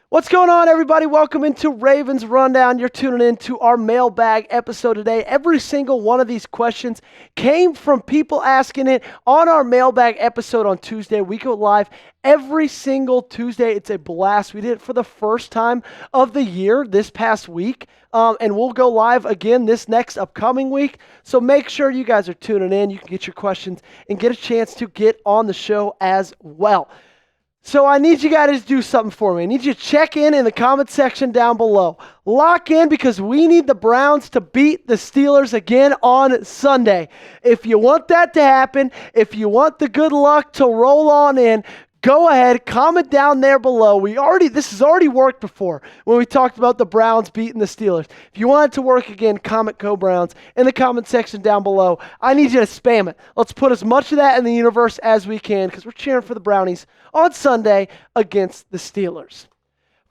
What's going on, everybody? Welcome into Ravens Rundown. You're tuning in to our mailbag episode today. Every single one of these questions came from people asking it on our mailbag episode on Tuesday. We go live every single Tuesday. It's a blast. We did it for the first time of the year this past week, and we'll go live again this next upcoming week. So make sure you guys are tuning in. You can get your questions and get a chance to get on the show as well. So I need you guys to do something for me. I need you to check in the comment section down below. Lock in because we need the Browns to beat the Steelers again on Sunday. If you want that to happen, if you want the good luck to roll on in, go ahead, comment down there below. This has already worked before when we talked about the Browns beating the Steelers. If you want it to work again, comment Go Browns in the comment section down below. I need you to spam it. Let's put as much of that in the universe as we can because we're cheering for the Brownies on Sunday against the Steelers.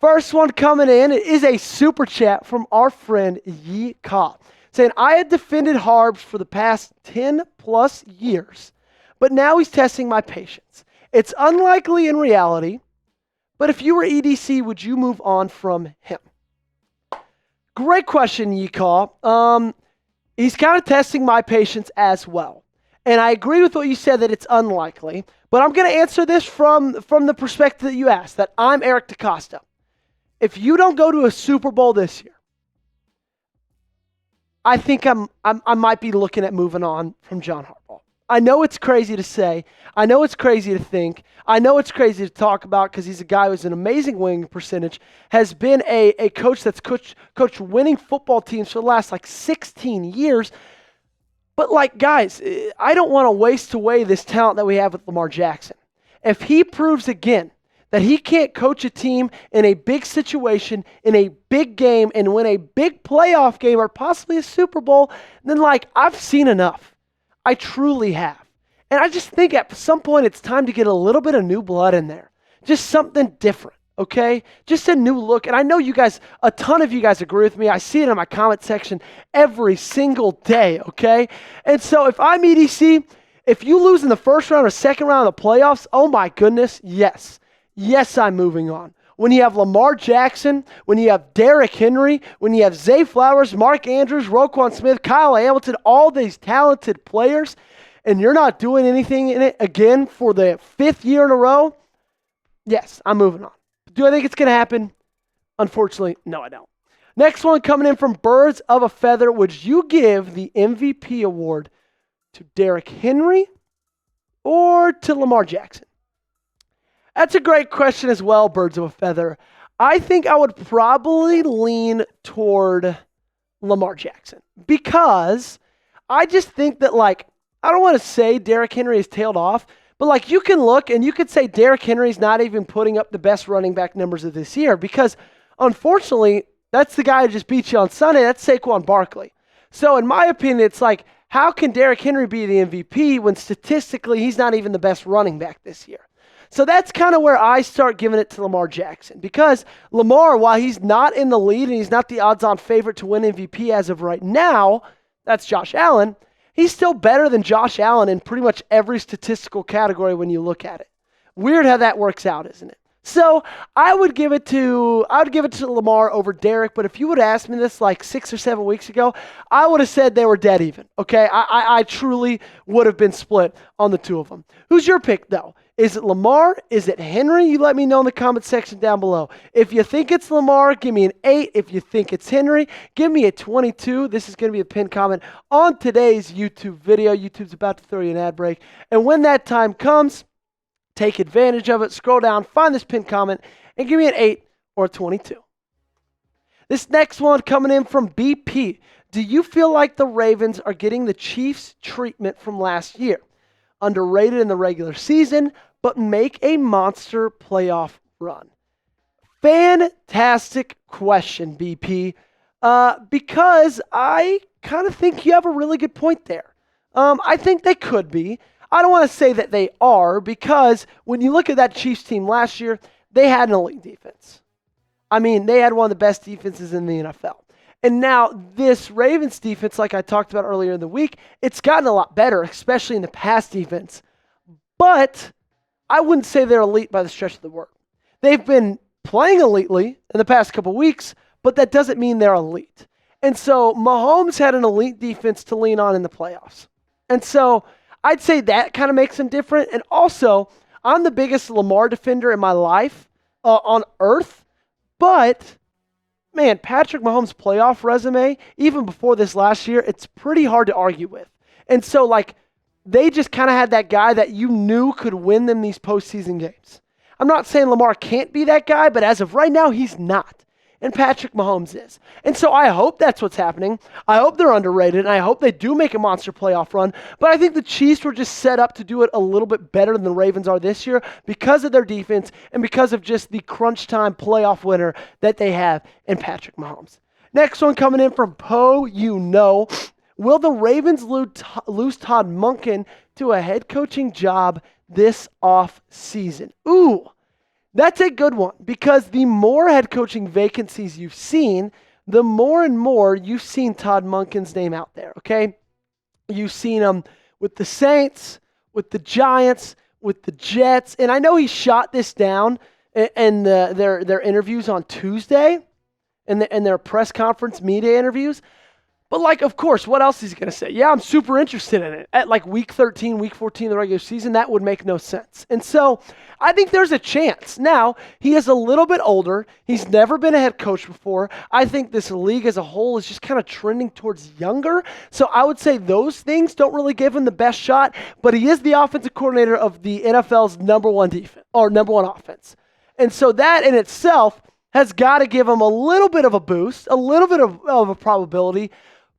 First one coming in is a super chat from our friend Yi Ka, saying, I had defended Harbs for the past 10 plus years, but now he's testing my patience. It's unlikely in reality, but if you were EDC, would you move on from him? Great question, Yika. He's kind of testing my patience as well. And I agree with what you said that it's unlikely, but I'm going to answer this from the perspective that you asked, that I'm Eric DaCosta. If you don't go to a Super Bowl this year, I think I might be looking at moving on from John Harbaugh. I know it's crazy to say. I know it's crazy to think. I know it's crazy to talk about because he's a guy who's an amazing winning percentage, has been a coach that's coached winning football teams for the last 16 years. But guys, I don't want to waste away this talent that we have with Lamar Jackson. If he proves again that he can't coach a team in a big situation, in a big game, and win a big playoff game or possibly a Super Bowl, then I've seen enough. I truly have. And I just think at some point it's time to get a little bit of new blood in there. Just something different, okay? Just a new look. And I know you guys, a ton of you guys agree with me. I see it in my comment section every single day, okay? And so if I'm EDC, if you lose in the first round or second round of the playoffs, oh my goodness, yes. Yes, I'm moving on. When you have Lamar Jackson, when you have Derrick Henry, when you have Zay Flowers, Mark Andrews, Roquan Smith, Kyle Hamilton, all these talented players, and you're not doing anything in it again for the 5th year in a row, yes, I'm moving on. Do I think it's going to happen? Unfortunately, no, I don't. Next one coming in from Birds of a Feather. Would you give the MVP award to Derrick Henry or to Lamar Jackson? That's a great question as well, Birds of a Feather. I think I would probably lean toward Lamar Jackson because I just think that, I don't want to say Derrick Henry has tailed off, but you can look and you could say Derrick Henry's not even putting up the best running back numbers of this year because, unfortunately, that's the guy who just beat you on Sunday. That's Saquon Barkley. So, in my opinion, it's how can Derrick Henry be the MVP when statistically he's not even the best running back this year? So that's kind of where I start giving it to Lamar Jackson because Lamar, while he's not in the lead and he's not the odds-on favorite to win MVP as of right now, that's Josh Allen, he's still better than Josh Allen in pretty much every statistical category when you look at it. Weird how that works out, isn't it? So I would give it to Lamar over Derrick, but if you would have asked me this 6 or 7 weeks ago, I would have said they were dead even, okay? I truly would have been split on the two of them. Who's your pick, though? Is it Lamar? Is it Henry? You let me know in the comment section down below. If you think it's Lamar, give me an 8. If you think it's Henry, give me a 22. This is going to be a pinned comment on today's YouTube video. YouTube's about to throw you an ad break. And when that time comes, take advantage of it. Scroll down, find this pinned comment, and give me an 8 or a 22. This next one coming in from BP. Do you feel like the Ravens are getting the Chiefs' treatment from last year? Underrated in the regular season, but make a monster playoff run. Fantastic question, BP, because I kind of think you have a really good point there. I think they could be. I don't want to say that they are because when you look at that Chiefs team last year, they had an elite defense. I mean, they had one of the best defenses in the NFL. And now this Ravens defense, like I talked about earlier in the week, it's gotten a lot better, especially in the pass defense. But I wouldn't say they're elite by the stretch of the word. They've been playing elitely in the past couple weeks, but that doesn't mean they're elite. And so Mahomes had an elite defense to lean on in the playoffs. And so I'd say that kind of makes him different. And also, I'm the biggest Lamar defender in my life on earth. But, man, Patrick Mahomes' playoff resume, even before this last year, it's pretty hard to argue with. And so, they just kind of had that guy that you knew could win them these postseason games. I'm not saying Lamar can't be that guy, but as of right now, he's not. And Patrick Mahomes is. And so I hope that's what's happening. I hope they're underrated, and I hope they do make a monster playoff run. But I think the Chiefs were just set up to do it a little bit better than the Ravens are this year because of their defense and because of just the crunch time playoff winner that they have in Patrick Mahomes. Next one coming in from Poe, will the Ravens lose Todd Monken to a head coaching job this offseason? Ooh. That's a good one because the more head coaching vacancies you've seen, the more and more you've seen Todd Monken's name out there, okay? You've seen him with the Saints, with the Giants, with the Jets, and I know he shot this down in their interviews on Tuesday and their press conference media interviews. But, of course, what else is he going to say? Yeah, I'm super interested in it. At, week 13, week 14 of the regular season, that would make no sense. And so I think there's a chance. Now, he is a little bit older. He's never been a head coach before. I think this league as a whole is just kind of trending towards younger. So I would say those things don't really give him the best shot. But he is the offensive coordinator of the NFL's number one offense. And so that in itself has got to give him a little bit of a boost, a little bit of a probability.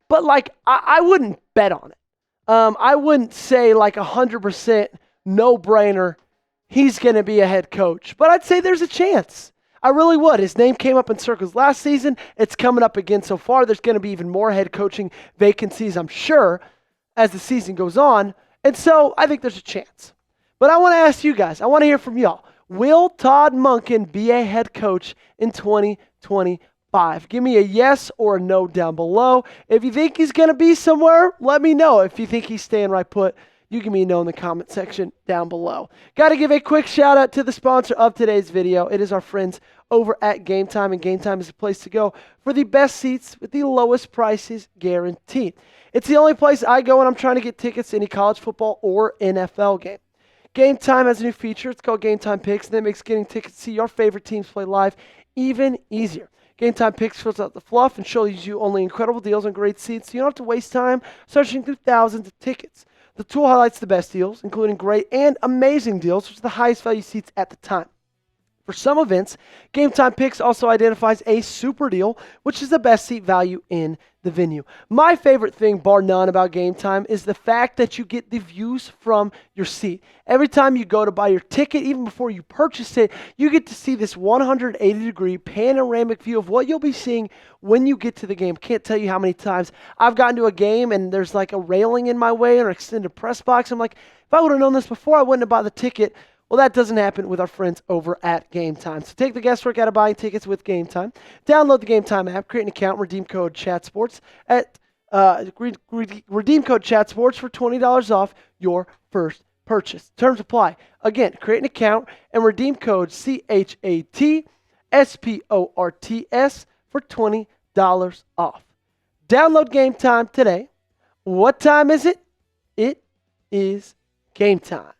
But, I wouldn't bet on it. I wouldn't say, 100% no-brainer he's going to be a head coach. But I'd say there's a chance. I really would. His name came up in circles last season. It's coming up again so far. There's going to be even more head coaching vacancies, I'm sure, as the season goes on. And so I think there's a chance. But I want to ask you guys. I want to hear from y'all. Will Todd Monken be a head coach in 2025? Give me a yes or a no down below. If you think he's going to be somewhere, let me know. If you think he's staying right put, you give me a no in the comment section down below. Got to give a quick shout out to the sponsor of today's video. It is our friends over at Game Time, and Game Time is the place to go for the best seats with the lowest prices guaranteed. It's the only place I go when I'm trying to get tickets to any college football or NFL game. Game Time has a new feature. It's called Game Time Picks, and that makes getting tickets to see your favorite teams play live even easier. Game Time Picks fills out the fluff and shows you only incredible deals on great seats, so you don't have to waste time searching through thousands of tickets. The tool highlights the best deals, including great and amazing deals, which are the highest value seats at the time. For some events, Game Time Picks also identifies a super deal, which is the best seat value in the venue. My favorite thing, bar none, about Game Time is the fact that you get the views from your seat. Every time you go to buy your ticket, even before you purchase it, you get to see this 180-degree panoramic view of what you'll be seeing when you get to the game. Can't tell you how many times I've gotten to a game and there's a railing in my way or an extended press box. I'm like, if I would have known this before, I wouldn't have bought the ticket. Well, that doesn't happen with our friends over at Game Time. So take the guesswork out of buying tickets with Game Time. Download the Game Time app, create an account, redeem code ChatSports redeem code ChatSports for $20 off your first purchase. Terms apply. Again, create an account and redeem code CHATSPORTS for $20 off. Download Game Time today. What time is it? It is game time.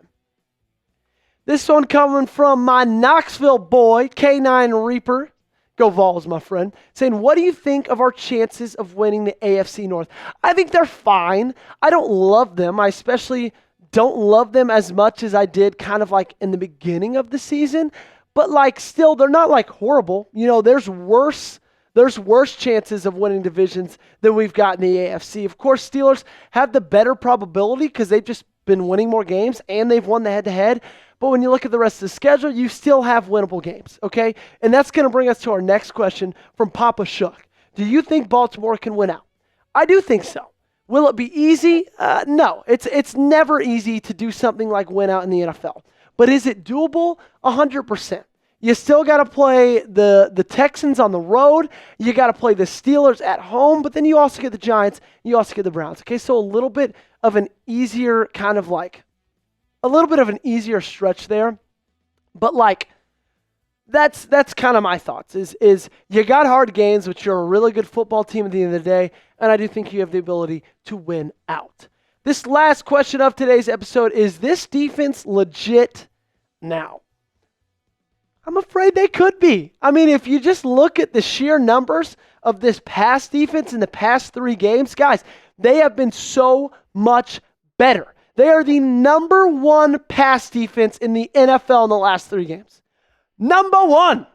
This one coming from my Knoxville boy, K9 Reaper. Go Vols, my friend. Saying, what do you think of our chances of winning the AFC North? I think they're fine. I don't love them. I especially don't love them as much as I did kind of in the beginning of the season. But still, they're not horrible. There's worse chances of winning divisions than we've got in the AFC. Of course, Steelers have the better probability because they've just been winning more games and they've won the head-to-head. But when you look at the rest of the schedule, you still have winnable games, okay? And that's going to bring us to our next question from Papa Shook. Do you think Baltimore can win out? I do think so. Will it be easy? No. It's never easy to do something like win out in the NFL. But is it doable? 100%. You still got to play the Texans on the road. You got to play the Steelers at home, but then you also get the Giants. You also get the Browns. Okay, so a little bit of an easier stretch there. But like, that's kind of my thoughts is you got hard games, but you're a really good football team at the end of the day, and I do think you have the ability to win out. This last question of today's episode, is this defense legit now? I'm afraid they could be. I mean, if you just look at the sheer numbers of this pass defense in the past 3 games, guys, they have been so much better. They are the number 1 pass defense in the NFL in the last 3 games. Number 1.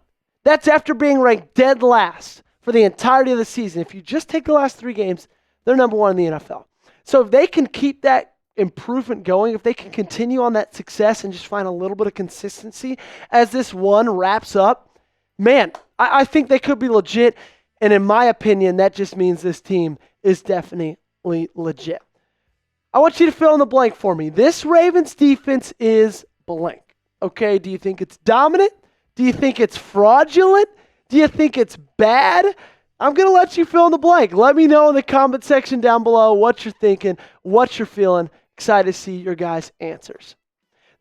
That's after being ranked dead last for the entirety of the season. If you just take the last 3 games, they're number 1 in the NFL. So if they can keep that improvement going, if they can continue on that success and just find a little bit of consistency as this one wraps up, man, I think they could be legit. And in my opinion, that just means this team is definitely legit. I want you to fill in the blank for me. This Ravens defense is blank. Okay, do you think it's dominant? Do you think it's fraudulent? Do you think it's bad? I'm going to let you fill in the blank. Let me know in the comment section down below what you're thinking, what you're feeling. Excited to see your guys' answers.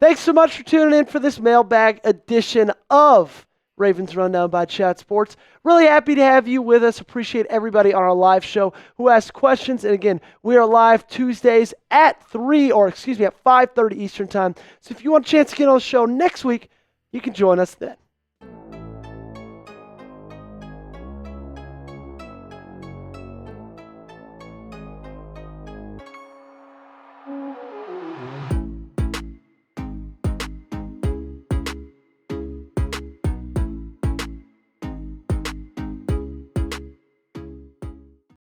Thanks so much for tuning in for this mailbag edition of Ravens Rundown by Chat Sports. Really happy to have you with us. Appreciate everybody on our live show who asked questions. And again, we are live Tuesdays at 5:30 Eastern Time. So if you want a chance to get on the show next week, you can join us then.